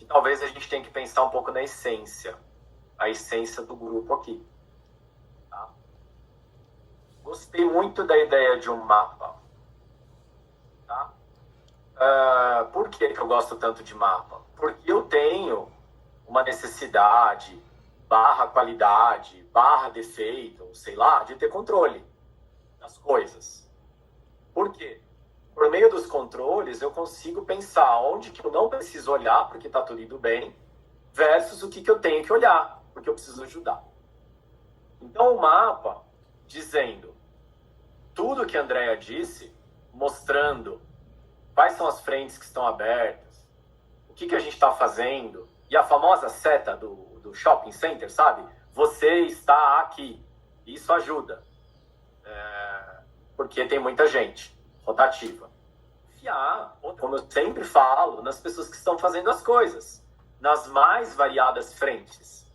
talvez a gente tenha que pensar um pouco na essência, a essência do grupo aqui. Tá? Gostei muito da ideia de um mapa. Tá? Por que eu gosto tanto de mapa? Porque eu tenho uma necessidade, barra qualidade, barra defeito, sei lá, de ter controle das coisas. Por quê? Por meio dos controles, eu consigo pensar onde que eu não preciso olhar, porque está tudo indo bem, versus o que eu tenho que olhar, porque eu preciso ajudar. Então, o mapa, dizendo tudo que a Andrea disse, mostrando quais são as frentes que estão abertas, o que a gente está fazendo, e a famosa seta do shopping center, sabe? Você está aqui. Isso ajuda. Porque tem muita gente rotativa. Confiar, como eu sempre falo, nas pessoas que estão fazendo as coisas, nas mais variadas frentes.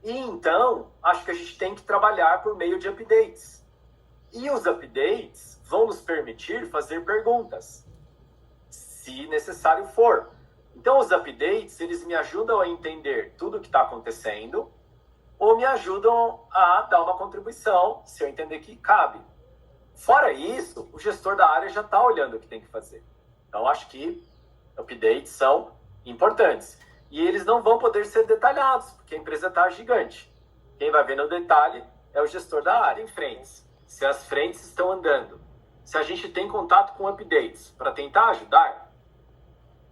E então, acho que a gente tem que trabalhar por meio de updates. E os updates vão nos permitir fazer perguntas, se necessário for. Então, os updates, eles me ajudam a entender tudo o que está acontecendo, ou me ajudam a dar uma contribuição, se eu entender que cabe. Fora isso, o gestor da área já está olhando o que tem que fazer. Então, acho que updates são importantes. E eles não vão poder ser detalhados, porque a empresa está gigante. Quem vai ver no detalhe é o gestor da área. Em frentes, se as frentes estão andando, se a gente tem contato com updates para tentar ajudar,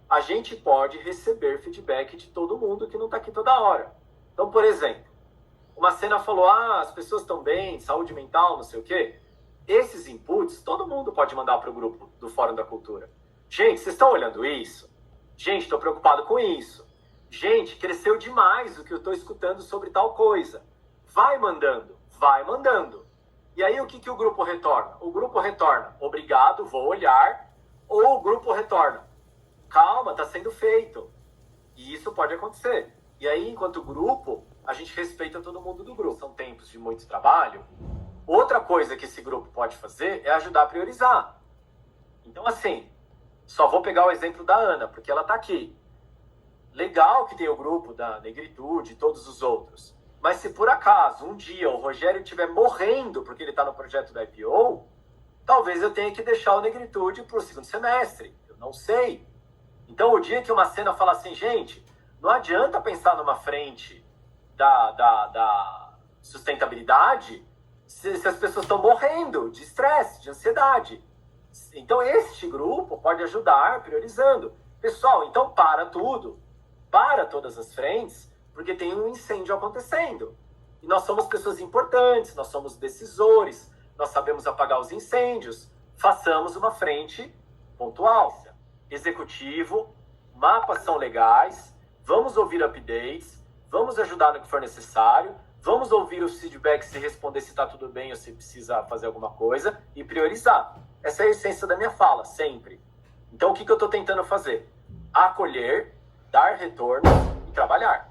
a gente pode receber feedback de todo mundo que não está aqui toda hora. Então, por exemplo, uma cena falou, as pessoas estão bem, saúde mental, não sei o quê. Esses inputs, todo mundo pode mandar para o grupo do Fórum da Cultura. Gente, vocês estão olhando isso? Gente, estou preocupado com isso. Gente, cresceu demais o que eu estou escutando sobre tal coisa. Vai mandando, vai mandando. E aí, o que o grupo retorna? O grupo retorna, obrigado, vou olhar. Ou o grupo retorna, calma, está sendo feito. E isso pode acontecer. E aí, enquanto grupo, a gente respeita todo mundo do grupo. São tempos de muito trabalho. Outra coisa que esse grupo pode fazer é ajudar a priorizar. Então, assim, só vou pegar o exemplo da Ana, porque ela está aqui. Legal que tem o grupo da Negritude e todos os outros. Mas se por acaso um dia o Rogério estiver morrendo porque ele está no projeto da IPO, talvez eu tenha que deixar o Negritude para o segundo semestre. Eu não sei. Então, o dia que uma cena fala assim, gente, não adianta pensar numa frente da sustentabilidade se as pessoas estão morrendo de estresse, de ansiedade. Então, este grupo pode ajudar priorizando. Pessoal, então para tudo, para todas as frentes, porque tem um incêndio acontecendo. E nós somos pessoas importantes, nós somos decisores, nós sabemos apagar os incêndios. Façamos uma frente pontual. Executivo, mapas são legais, vamos ouvir updates, vamos ajudar no que for necessário, vamos ouvir os feedbacks e responder se está tudo bem ou se precisa fazer alguma coisa e priorizar. Essa é a essência da minha fala, sempre. Então, o que eu estou tentando fazer? Acolher, dar retorno e trabalhar.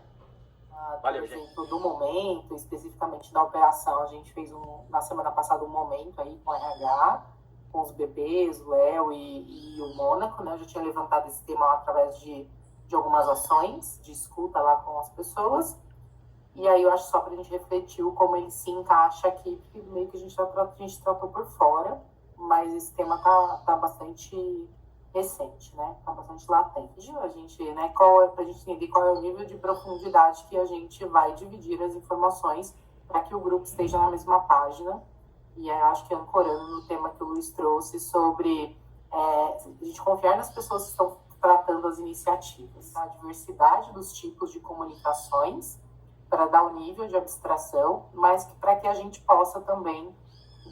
Valeu, por exemplo, gente. Do momento, especificamente da operação, a gente fez na semana passada um momento aí com o RH, com os bebês, o El e o Mônaco, né? Eu já tinha levantado esse tema lá através de algumas ações de escuta lá com as pessoas. E aí eu acho só para a gente refletir como ele se encaixa aqui, porque meio que a gente tratou por fora, mas esse tema tá bastante recente, né? Tá bastante latente. A gente, né, pra gente entender qual é o nível de profundidade que a gente vai dividir as informações para que o grupo esteja na mesma página. E acho que ancorando no tema que o Luiz trouxe sobre a gente confiar nas pessoas que estão tratando as iniciativas, a diversidade dos tipos de comunicações para dar o nível de abstração, mas para que a gente possa também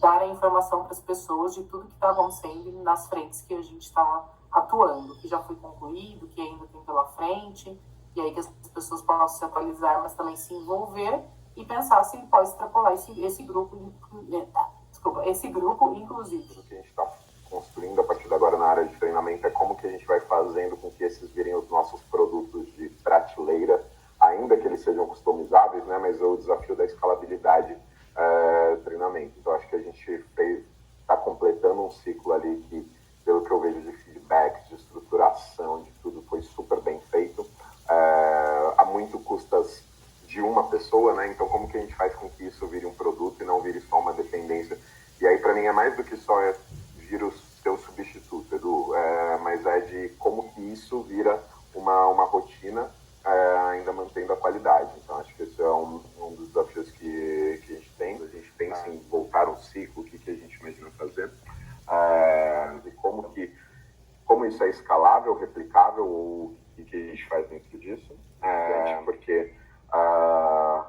dar a informação para as pessoas de tudo que está acontecendo nas frentes que a gente está atuando, que já foi concluído, que ainda tem pela frente, e aí que as pessoas possam se atualizar, mas também se envolver e pensar se ele pode extrapolar esse grupo inclusive. O que a gente está construindo a partir de agora na área de treinamento é como que a gente vai fazendo com que esses virem os nossos produtos de prateleira, ainda que eles sejam customizáveis, né? Mas o desafio da escalabilidade treinamento. Então, acho que a gente está completando um ciclo ali que, pelo que eu vejo de feedbacks, de estruturação, de tudo, foi super bem feito. né? Então, como que a gente faz com que isso vire um produto e não vire só uma dependência? E aí, para mim, é mais do que só vir o seu substituto, Edu, mas é de como que isso vira uma rotina, ainda mantendo a qualidade. Então, acho que esse é um dos desafios que a gente tem. A gente pensa em voltar um ciclo, o que a gente imagina fazer, e como isso é escalável, replicável, ou o que a gente faz dentro disso, porque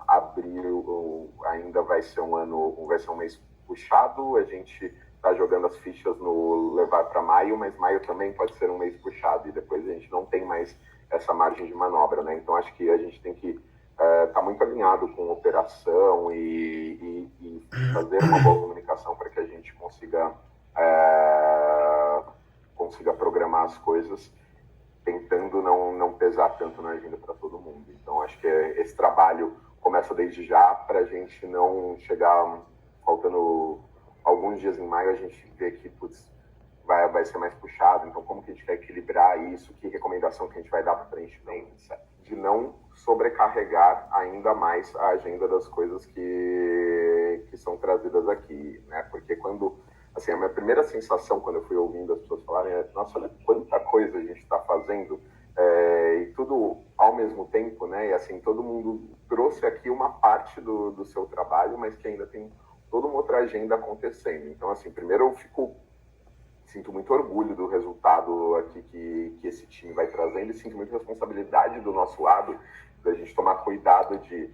abril ainda vai ser um mês puxado, a gente está jogando as fichas no levar para maio, mas maio também pode ser um mês puxado, e depois a gente não tem mais essa margem de manobra, né? Então, acho que a gente tem que estar muito alinhado com operação e fazer uma boa comunicação para que a gente consiga programar as coisas, tentando não pesar tanto na agenda para todo mundo. Então, acho que esse trabalho começa desde já, para a gente não chegar faltando alguns dias em maio, a gente vê que vai ser mais puxado. Então, como que a gente vai equilibrar isso? Que recomendação que a gente vai dar para frente? De não sobrecarregar ainda mais a agenda das coisas que são trazidas aqui, né? Porque assim, a minha primeira sensação quando eu fui ouvindo as pessoas falarem nossa, olha quanta coisa a gente está fazendo, e tudo ao mesmo tempo, né? E assim, todo mundo trouxe aqui uma parte do seu trabalho, mas que ainda tem toda uma outra agenda acontecendo. Então, assim, primeiro eu sinto muito orgulho do resultado aqui que esse time vai trazendo, e sinto muita responsabilidade do nosso lado, da gente tomar cuidado de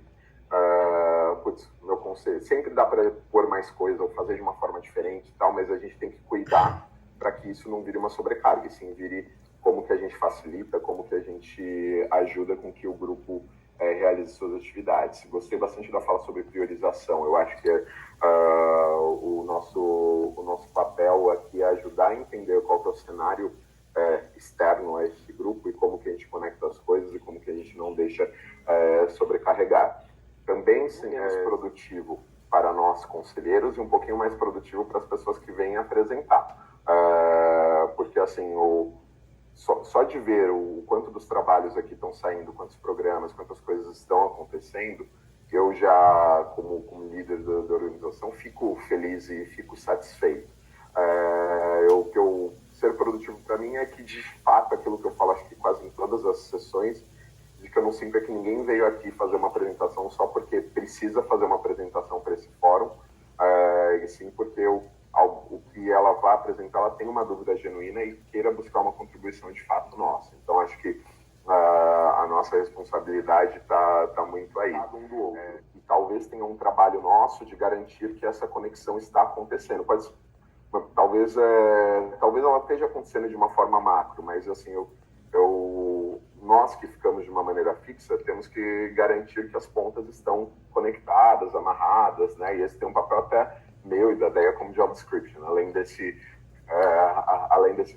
meu conselho, sempre dá para pôr mais coisa ou fazer de uma forma diferente e tal, mas a gente tem que cuidar para que isso não vire uma sobrecarga, e sim vire como que a gente facilita, como que a gente ajuda com que o grupo realize suas atividades. Gostei bastante da fala sobre priorização. Eu acho que o nosso papel aqui é ajudar a entender qual que é o cenário externo a esse grupo e como que a gente conecta as coisas e como que a gente não deixa sobrecarregar. Também ser mais produtivo para nós conselheiros e um pouquinho mais produtivo para as pessoas que vêm apresentar. Porque, assim, só de ver o quanto dos trabalhos aqui estão saindo, quantos programas, quantas coisas estão acontecendo, eu já, como líder da organização, fico feliz e fico satisfeito. Ser produtivo para mim é que, de fato, aquilo que eu falo, acho que quase em todas as sessões, de que eu não sinto que ninguém veio aqui fazer uma apresentação só porque precisa fazer uma apresentação para esse fórum, e sim porque o que ela vai apresentar, ela tem uma dúvida genuína e queira buscar uma contribuição de fato nossa. Então, acho que a nossa responsabilidade está muito aí. E talvez tenha um trabalho nosso de garantir que essa conexão está acontecendo. Talvez ela esteja acontecendo de uma forma macro, mas assim, nós que ficamos de uma maneira fixa, temos que garantir que as pontas estão conectadas, amarradas, né? E esse tem um papel até meu e da DEA como job description, além desse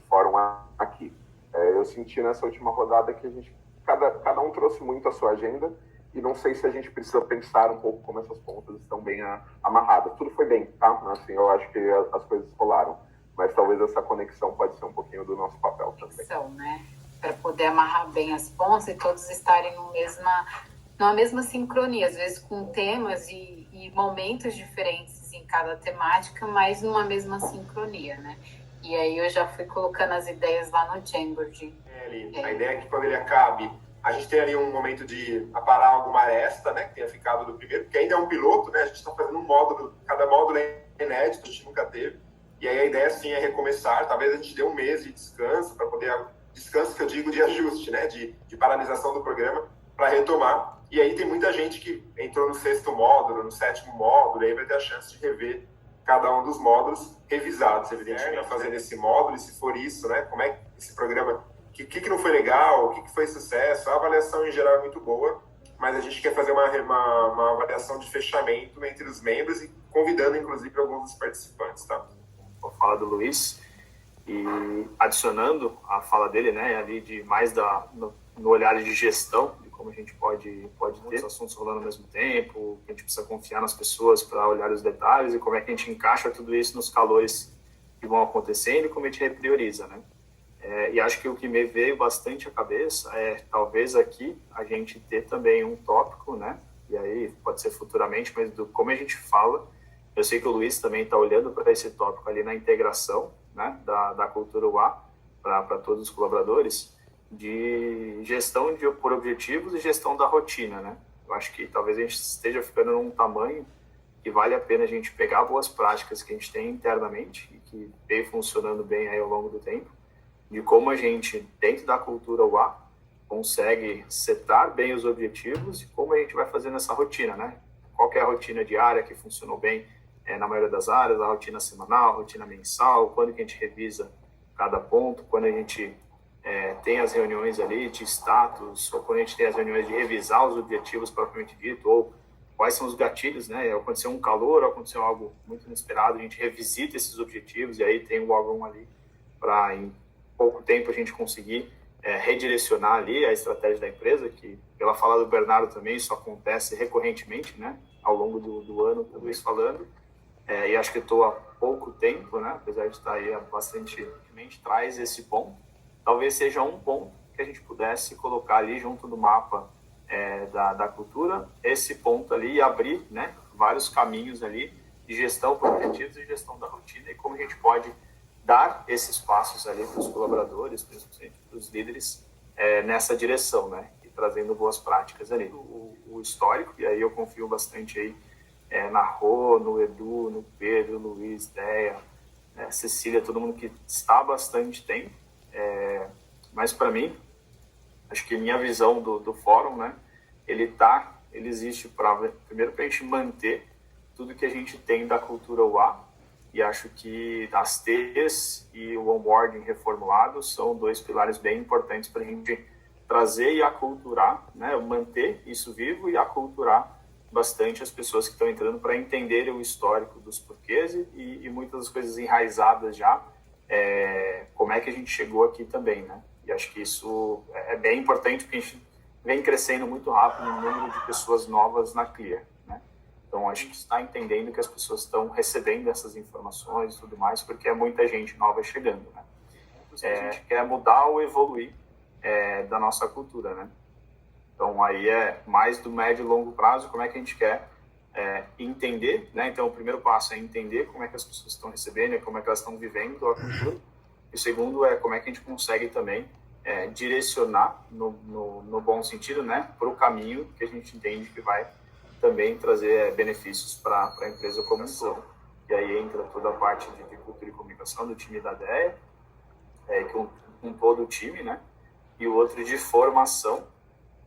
fórum aqui. Eu senti nessa última rodada que cada um trouxe muito a sua agenda, e não sei se a gente precisa pensar um pouco como essas pontas estão bem amarradas. Tudo foi bem, tá? Assim, eu acho que as coisas rolaram, mas talvez essa conexão pode ser um pouquinho do nosso papel também. Conexão, né? Para poder amarrar bem as pontas e todos estarem numa mesma sincronia, às vezes com temas e momentos diferentes em cada temática, mas numa mesma sincronia, né? E aí eu já fui colocando as ideias lá no Jamboard. A ideia é que quando ele acabe, a gente tem ali um momento de aparar alguma aresta, né, que tenha ficado do primeiro, porque ainda é um piloto, né, a gente está fazendo um módulo, cada módulo é inédito, a gente nunca teve, e aí a ideia sim é recomeçar, talvez a gente dê um mês de descanso, para poder, descanso que eu digo de ajuste, né, de paralisação do programa, para retomar, e aí tem muita gente que entrou no 6º módulo, no 7º módulo, e aí vai ter a chance de rever cada um dos módulos revisados, evidentemente, fazendo esse módulo, e se for isso, né, como é que esse programa, o que não foi legal, o que foi sucesso, a avaliação em geral é muito boa, mas a gente quer fazer uma avaliação de fechamento entre os membros e convidando, inclusive, alguns dos participantes, tá? A fala do Luiz, e adicionando a fala dele, né, ali de mais no olhar de gestão, de como a gente pode ter os assuntos rolando ao mesmo tempo, que a gente precisa confiar nas pessoas para olhar os detalhes e como é que a gente encaixa tudo isso nos calores que vão acontecendo e como a gente reprioriza, né? E acho que o que me veio bastante à cabeça é, talvez aqui, a gente ter também um tópico, né, e aí pode ser futuramente, mas como a gente fala, eu sei que o Luiz também está olhando para esse tópico ali na integração, né, da cultura UA para todos os colaboradores, de gestão por objetivos e gestão da rotina, né? Eu acho que talvez a gente esteja ficando num tamanho que vale a pena a gente pegar boas práticas que a gente tem internamente e que veio funcionando bem aí ao longo do tempo, de como a gente, dentro da cultura UA, consegue setar bem os objetivos e como a gente vai fazendo essa rotina, né? Qual que é a rotina diária que funcionou bem na maioria das áreas, a rotina semanal, a rotina mensal, quando que a gente revisa cada ponto, quando a gente tem as reuniões ali de status, ou quando a gente tem as reuniões de revisar os objetivos propriamente dito, ou quais são os gatilhos, né? Aconteceu um calor, aconteceu algo muito inesperado, a gente revisita esses objetivos e aí tem o órgão ali para, em pouco tempo, a gente conseguir redirecionar ali a estratégia da empresa, que, pela fala do Bernardo também, isso acontece recorrentemente, né? Ao longo do ano, tudo isso falando. E acho que estou há pouco tempo, né? Apesar de estar aí há bastante tempo, traz esse ponto. Talvez seja um ponto que a gente pudesse colocar ali junto do mapa da cultura, esse ponto ali e abrir, né, vários caminhos ali de gestão por objetivos e gestão da rotina e como a gente pode dar esses passos ali para os colaboradores, principalmente para os líderes, nessa direção, né, e trazendo boas práticas ali. O histórico, e aí eu confio bastante aí na Rô, no Edu, no Pedro, Luiz, Deia, Cecília, todo mundo que está há bastante tempo, mas para mim, acho que minha visão do fórum, né, ele existe primeiro para a gente manter tudo que a gente tem da cultura UA, e acho que as T's e o onboarding reformulado são dois pilares bem importantes para a gente trazer e aculturar, né, manter isso vivo e aculturar bastante as pessoas que estão entrando para entenderem o histórico dos porquês e muitas das coisas enraizadas já, como é que a gente chegou aqui também, né? E acho que isso é bem importante porque a gente vem crescendo muito rápido no número de pessoas novas na Clear, né? Então, acho que está entendendo que as pessoas estão recebendo essas informações e tudo mais, porque é muita gente nova chegando, né? A gente quer mudar ou evoluir da nossa cultura, né? Então, aí é mais do médio e longo prazo, como é que a gente quer entender, né? Então, o primeiro passo é entender como é que as pessoas estão recebendo, como é que elas estão vivendo a cultura. E o segundo é como é que a gente consegue também direcionar no bom sentido, né, para o caminho que a gente entende que vai também trazer benefícios para a empresa como um todo. E aí entra toda a parte de cultura e comunicação do time da DEA, com todo o time, né, e o outro de formação,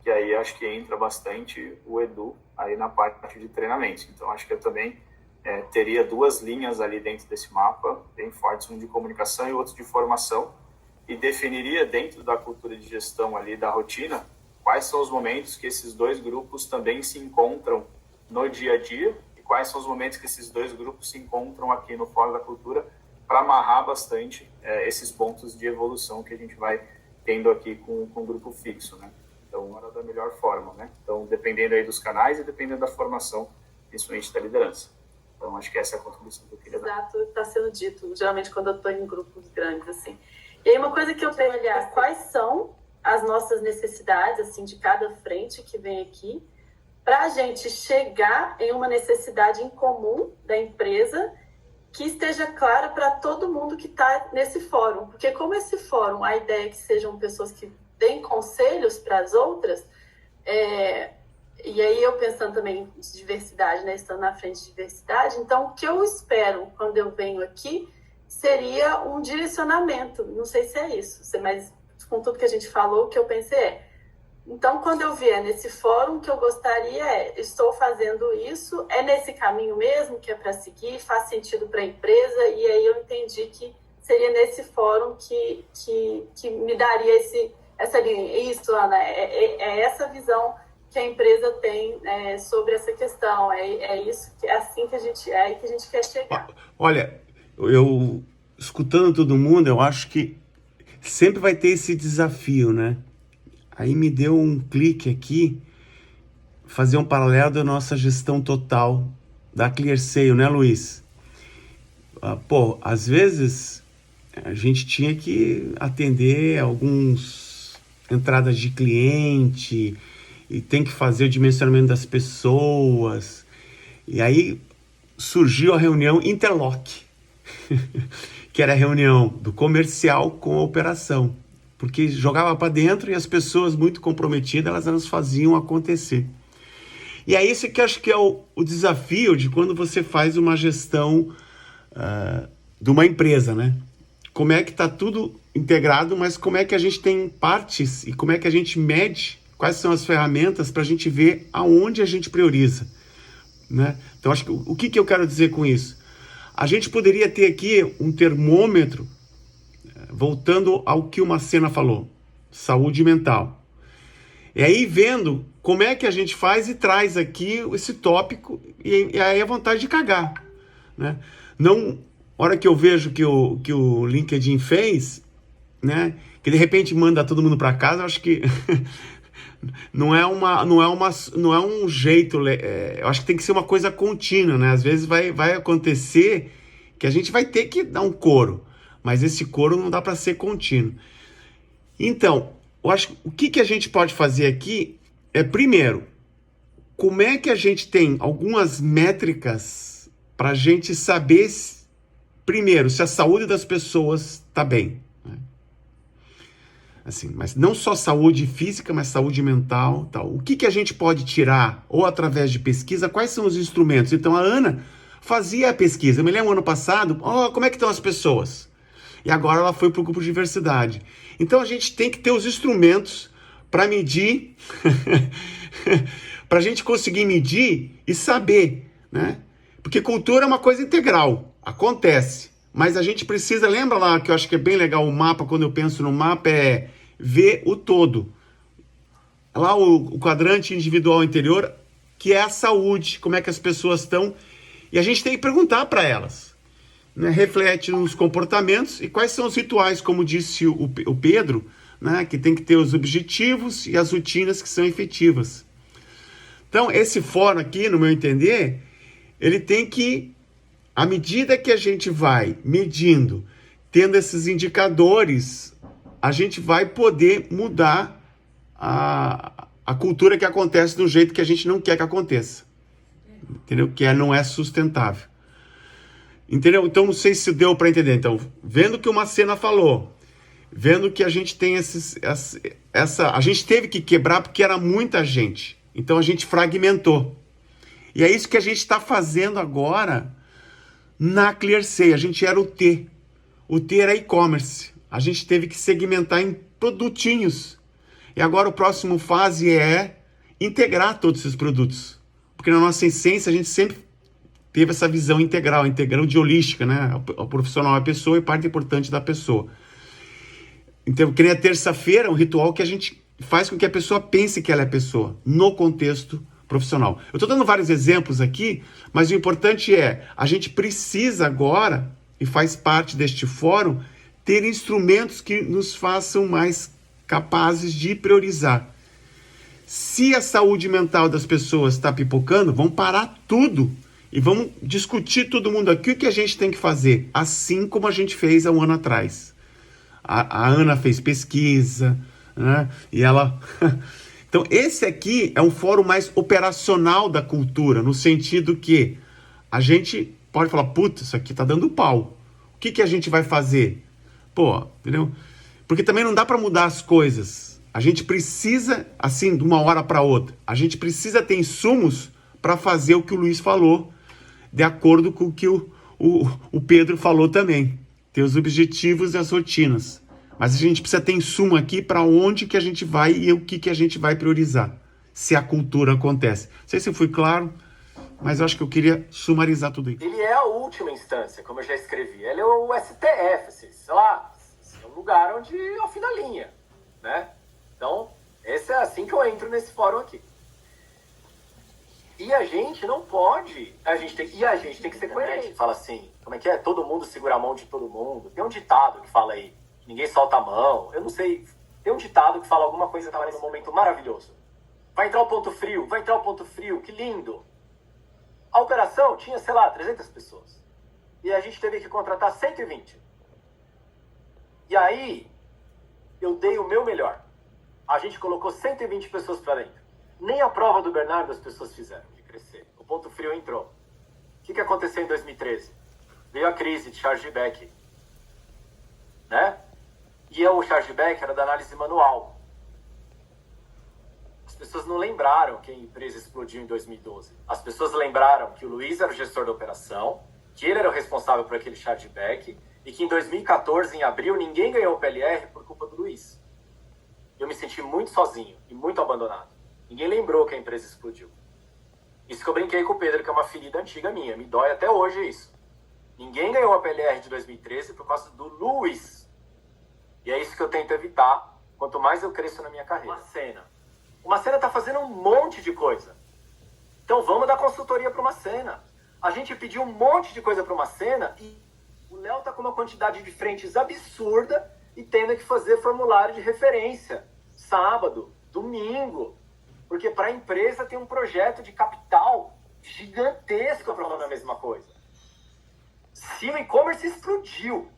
que aí acho que entra bastante o Edu aí na parte de treinamento. Então, acho que eu também teria duas linhas ali dentro desse mapa, bem fortes, um de comunicação e outro de formação, e definiria dentro da cultura de gestão ali, da rotina, quais são os momentos que esses dois grupos também se encontram no dia a dia e quais são os momentos que esses dois grupos se encontram aqui no Fórum da Cultura para amarrar bastante esses pontos de evolução que a gente vai tendo aqui com o grupo fixo, né? Então, era da melhor forma, né? Então, dependendo aí dos canais e dependendo da formação, principalmente da liderança. Então, acho que essa é a contribuição que eu queria dar. Exato, está sendo dito, geralmente quando eu estou em grupos grandes, assim. E aí, uma coisa que eu tenho que olhar, quais são as nossas necessidades, assim, de cada frente que vem aqui, para a gente chegar em uma necessidade em comum da empresa que esteja clara para todo mundo que está nesse fórum. Porque como esse fórum, a ideia é que sejam pessoas que deem conselhos para as outras, e aí eu pensando também em diversidade, né, estando na frente de diversidade, então o que eu espero quando eu venho aqui seria um direcionamento, não sei se é isso, mas com tudo que a gente falou, o que eu pensei então quando eu vier nesse fórum, o que eu gostaria estou fazendo isso, é nesse caminho mesmo que é para seguir, faz sentido para a empresa, e aí eu entendi que seria nesse fórum que me daria essa linha. Isso, Ana, é essa visão que a empresa tem sobre essa questão, isso, é assim que a gente quer chegar. Olha, eu escutando todo mundo, eu acho que sempre vai ter esse desafio, né? Aí me deu um clique aqui, fazer um paralelo da nossa gestão total da ClearSale, né, Luiz? Às vezes a gente tinha que atender alguns entradas de cliente e tem que fazer o dimensionamento das pessoas. E aí surgiu a reunião Interlock, que era a reunião do comercial com a operação, porque jogava para dentro e as pessoas muito comprometidas, elas faziam acontecer. E é isso que eu acho que é o desafio de quando você faz uma gestão de uma empresa, né? Como é que está tudo integrado, mas como é que a gente tem partes e como é que a gente mede, quais são as ferramentas para a gente ver aonde a gente prioriza, né? Então, acho que o que eu quero dizer com isso? A gente poderia ter aqui um termômetro, voltando ao que o Macena falou, saúde mental. E aí vendo como é que a gente faz e traz aqui esse tópico e aí a vontade de cagar, né? Não, hora que eu vejo que o LinkedIn fez, né, que de repente manda todo mundo para casa, eu acho que não é um jeito, eu acho que tem que ser uma coisa contínua, né? Às vezes vai acontecer que a gente vai ter que dar um coro, mas esse coro não dá para ser contínuo. Então, eu acho que o que a gente pode fazer aqui é, primeiro, como é que a gente tem algumas métricas para a gente saber, primeiro, se a saúde das pessoas está bem, né? Assim, mas não só saúde física, mas saúde mental, tal. O que a gente pode tirar, ou através de pesquisa, quais são os instrumentos? Então, a Ana fazia a pesquisa. Eu me lembro ano passado, como é que estão as pessoas? E agora ela foi para o grupo de diversidade. Então, a gente tem que ter os instrumentos para medir, para a gente conseguir medir e saber, né? Porque cultura é uma coisa integral, acontece. Mas a gente precisa, lembra lá que eu acho que é bem legal o mapa, quando eu penso no mapa, é ver o todo. Lá o quadrante individual interior, que é a saúde, como é que as pessoas estão. E a gente tem que perguntar para elas, né? Reflete nos comportamentos e quais são os rituais, como disse o Pedro, né? Que tem que ter os objetivos e as rotinas que são efetivas. Então, esse fórum aqui, no meu entender, ele tem que, à medida que a gente vai medindo, tendo esses indicadores, a gente vai poder mudar a cultura que acontece do jeito que a gente não quer que aconteça. Entendeu? Que não é sustentável. Entendeu? Então, não sei se deu para entender. Então, vendo que o Macena falou, vendo que a gente tem a gente teve que quebrar porque era muita gente. Então, a gente fragmentou. E é isso que a gente está fazendo agora na ClearSale. A gente era o T. O T era e-commerce. A gente teve que segmentar em produtinhos. E agora o próximo fase é integrar todos esses produtos. Porque na nossa essência a gente sempre teve essa visão integral de holística, né? O profissional é a pessoa e parte importante da pessoa. Então, que nem a terça-feira, um ritual que a gente faz com que a pessoa pense que ela é pessoa, no contexto profissional. Eu estou dando vários exemplos aqui, mas o importante é, a gente precisa agora, e faz parte deste fórum, ter instrumentos que nos façam mais capazes de priorizar. Se a saúde mental das pessoas está pipocando, vamos parar tudo e vamos discutir todo mundo aqui o que a gente tem que fazer, assim como a gente fez há um ano atrás. A Ana fez pesquisa, né? E ela... Então, esse aqui é um fórum mais operacional da cultura, no sentido que a gente pode falar, puta, isso aqui tá dando pau. O que a gente vai fazer? Pô, entendeu? Porque também não dá para mudar as coisas. A gente precisa, assim, de uma hora para outra, a gente precisa ter insumos para fazer o que o Luiz falou, de acordo com o que o Pedro falou também. Ter os objetivos e as rotinas. Mas a gente precisa ter insumo aqui para onde que a gente vai e o que a gente vai priorizar, se a cultura acontece. Não sei se eu fui claro, mas eu acho que eu queria sumarizar tudo isso. Ele é a última instância, como eu já escrevi. Ele é o STF, assim, sei lá, é um lugar onde é o fim da linha, né? Então, esse é assim que eu entro nesse fórum aqui. E a gente não pode, a gente tem que ser coerente. Fala assim, como é que é? Todo mundo segura a mão de todo mundo. Tem um ditado que fala aí, ninguém solta a mão. Eu não sei, tem um ditado que fala alguma coisa que estava num momento maravilhoso. Vai entrar o ponto frio, que lindo. A operação tinha, sei lá, 300 pessoas. E a gente teve que contratar 120. E aí, eu dei o meu melhor. A gente colocou 120 pessoas para dentro. Nem a prova do Bernardo as pessoas fizeram de crescer. O ponto frio entrou. O que aconteceu em 2013? Veio a crise de chargeback, né? E o chargeback era da análise manual. As pessoas não lembraram que a empresa explodiu em 2012. As pessoas lembraram que o Luiz era o gestor da operação, que ele era o responsável por aquele chargeback, e que em 2014, em abril, ninguém ganhou o PLR por culpa do Luiz. Eu me senti muito sozinho e muito abandonado. Ninguém lembrou que a empresa explodiu. Isso que eu brinquei com o Pedro, que é uma ferida antiga minha. Me dói até hoje isso. Ninguém ganhou a PLR de 2013 por causa do Luiz. E é isso que eu tento evitar, quanto mais eu cresço na minha carreira. Uma Cena está fazendo um monte de coisa. Então vamos dar consultoria para uma Cena. A gente pediu um monte de coisa para uma Cena e o Léo está com uma quantidade de frentes absurda e tendo que fazer formulário de referência. Sábado, domingo. Porque para a empresa tem um projeto de capital gigantesco para falar a mesma coisa. Se o e-commerce explodiu,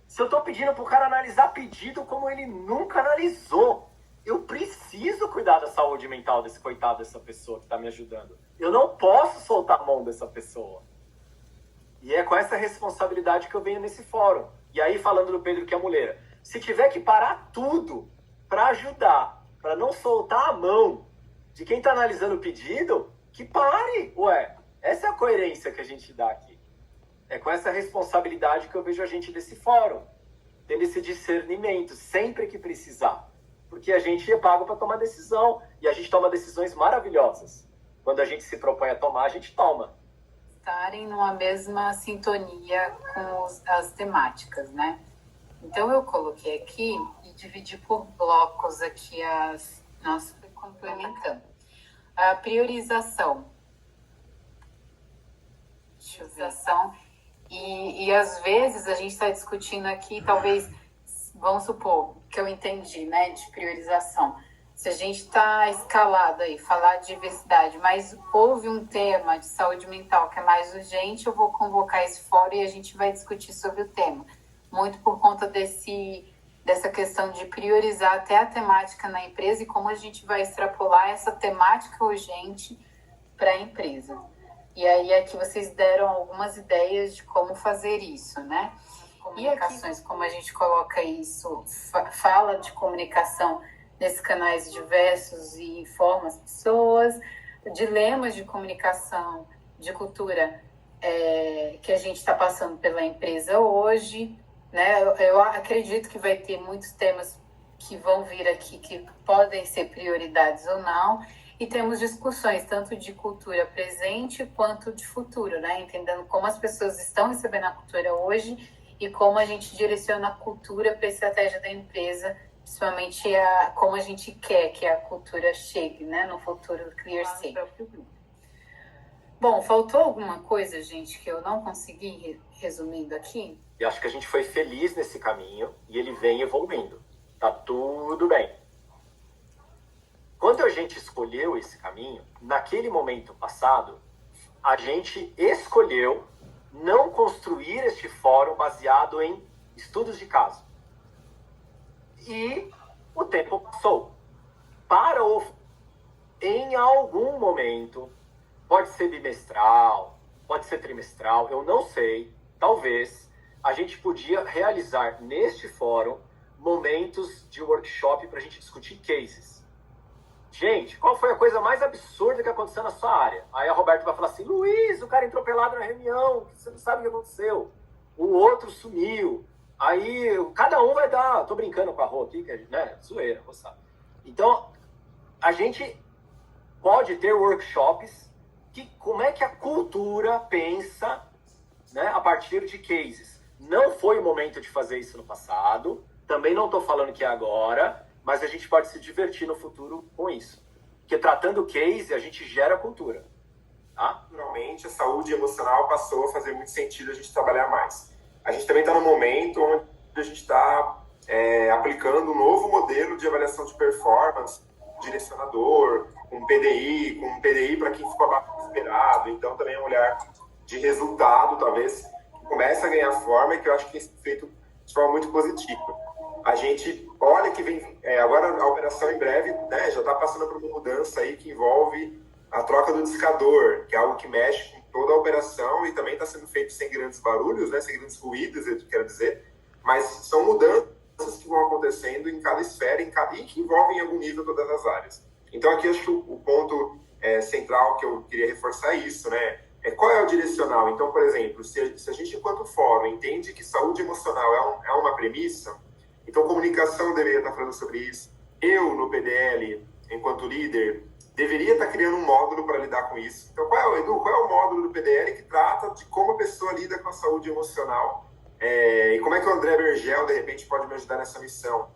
se eu estou pedindo para o cara analisar pedido como ele nunca analisou, eu preciso cuidar da saúde mental desse coitado, dessa pessoa que está me ajudando. Eu não posso soltar a mão dessa pessoa. E é com essa responsabilidade que eu venho nesse fórum. E aí, falando do Pedro que é mulher, se tiver que parar tudo para ajudar, para não soltar a mão de quem está analisando o pedido, que pare, ué. Essa é a coerência que a gente dá aqui. É com essa responsabilidade que eu vejo a gente desse fórum, tendo esse discernimento sempre que precisar. Porque a gente é pago para tomar decisão, e a gente toma decisões maravilhosas. Quando a gente se propõe a tomar, a gente toma. Estarem numa mesma sintonia com as temáticas, né? Então eu coloquei aqui e dividi por blocos aqui nós complementando. A priorização. E às vezes a gente está discutindo aqui, talvez, vamos supor, que eu entendi, né, de priorização. Se a gente está escalado aí, falar de diversidade, mas houve um tema de saúde mental que é mais urgente, eu vou convocar esse fórum e a gente vai discutir sobre o tema. Muito por conta dessa questão de priorizar até a temática na empresa e como a gente vai extrapolar essa temática urgente para a empresa. E aí aqui vocês deram algumas ideias de como fazer isso, né? Comunicações, como a gente coloca isso, fala de comunicação nesses canais diversos e informa as pessoas, dilemas de comunicação, de cultura que a gente está passando pela empresa hoje, né? Eu acredito que vai ter muitos temas que vão vir aqui que podem ser prioridades ou não, e temos discussões tanto de cultura presente quanto de futuro, né? Entendendo como as pessoas estão recebendo a cultura hoje e como a gente direciona a cultura para a estratégia da empresa, principalmente como a gente quer que a cultura chegue, né, no futuro Clear Sea. Bom, faltou alguma coisa, gente, que eu não consegui resumindo aqui? E acho que a gente foi feliz nesse caminho e ele vem evoluindo. Tá tudo bem. Quando a gente escolheu esse caminho, naquele momento passado, a gente escolheu não construir este fórum baseado em estudos de caso. E o tempo passou. Em algum momento, pode ser bimestral, pode ser trimestral, eu não sei, talvez, a gente podia realizar neste fórum momentos de workshop para a gente discutir cases. Gente, qual foi a coisa mais absurda que aconteceu na sua área? Aí a Roberta vai falar assim, Luiz, o cara entrou pelado na reunião, você não sabe o que aconteceu. O outro sumiu. Aí, cada um vai dar... Tô brincando com a Rô aqui, né? Zoeira, roçada. Então, a gente pode ter workshops que como é que a cultura pensa, né, a partir de cases. Não foi o momento de fazer isso no passado, também não estou falando que é agora, mas a gente pode se divertir no futuro com isso. Porque tratando case, a gente gera cultura. Tá? Naturalmente, a saúde emocional passou a fazer muito sentido a gente trabalhar mais. A gente também está no momento onde a gente está aplicando um novo modelo de avaliação de performance, direcionador, com PDI para quem ficou abaixo do esperado. Então, também é um olhar de resultado, talvez, que começa a ganhar forma e que eu acho que tem sido feito de forma muito positiva. a gente olha que vem, agora a operação em breve, né, já está passando por uma mudança aí que envolve a troca do discador, que é algo que mexe com toda a operação e também está sendo feito sem grandes barulhos, né, sem grandes ruídos, eu quero dizer, mas são mudanças que vão acontecendo em cada esfera e que envolvem em algum nível todas as áreas. Então aqui acho que o ponto central que eu queria reforçar é isso, né? Qual é o direcional? Então, por exemplo, se a gente enquanto fórum entende que saúde emocional é uma premissa, então comunicação deveria estar falando sobre isso. Eu, no PDL, enquanto líder, deveria estar criando um módulo para lidar com isso. Então, Edu, qual é o módulo do PDL que trata de como a pessoa lida com a saúde emocional? E como é que o André Bergel, de repente, pode me ajudar nessa missão?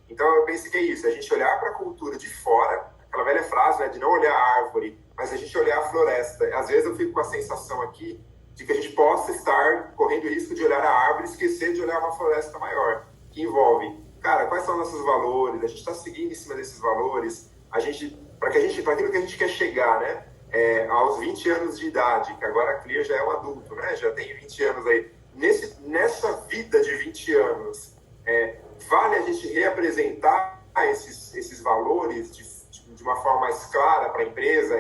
Então, eu penso que é isso, a gente olhar para a cultura de fora, aquela velha frase, né, de não olhar a árvore, mas a gente olhar a floresta. Às vezes eu fico com a sensação aqui de que a gente possa estar correndo o risco de olhar a árvore e esquecer de olhar uma floresta maior, que envolve, cara, quais são nossos valores, a gente está seguindo em cima desses valores, para aquilo que a gente quer chegar, né, aos 20 anos de idade, que agora a Clear já é um adulto, né, já tem 20 anos aí, nessa vida de 20 anos, vale a gente reapresentar esses valores de uma forma mais clara para a empresa.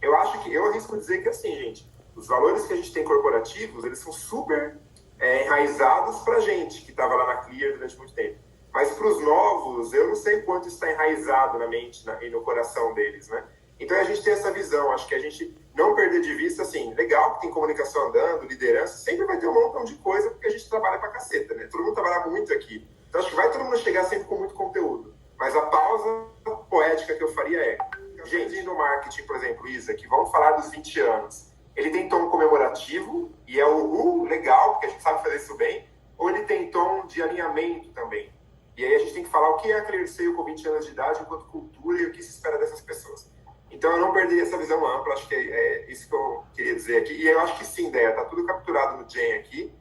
Eu arrisco dizer que assim, gente, os valores que a gente tem corporativos, eles são super enraizados para a gente, que estava lá na Clear durante muito tempo. Mas para os novos, eu não sei quanto está enraizado na mente e no coração deles, né? Então a gente tem essa visão, acho que a gente não perder de vista, assim, legal que tem comunicação andando, liderança, sempre vai ter um montão de coisa, porque a gente trabalha pra caceta, né? Todo mundo trabalha muito aqui. Então acho que vai todo mundo chegar sempre com muito conteúdo. Mas a pausa poética que eu faria gente no marketing, por exemplo, Isa, que vamos falar dos 20 anos, ele tem tom comemorativo, e é legal, porque a gente sabe fazer isso bem, ou ele tem tom de alinhamento também. E aí a gente tem que falar o que é a Clearseio com 20 anos de idade enquanto cultura e o que se espera dessas pessoas. Então eu não perdi essa visão ampla, acho que é isso que eu queria dizer aqui. E eu acho que sim, Déia, tá tudo capturado no Gen aqui,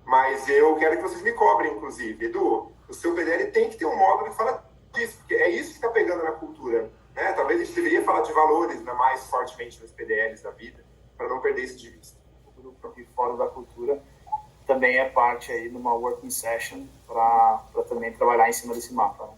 mas eu quero que vocês me cobrem, inclusive. Edu, o seu PDL tem que ter um módulo que fala disso, porque é isso que está pegando na cultura, né? Talvez a gente deveria falar de valores, né, mais fortemente nos PDLs da vida, para não perder isso de vista. O grupo aqui fora da cultura também é parte aí de uma working session para também trabalhar em cima desse mapa, né?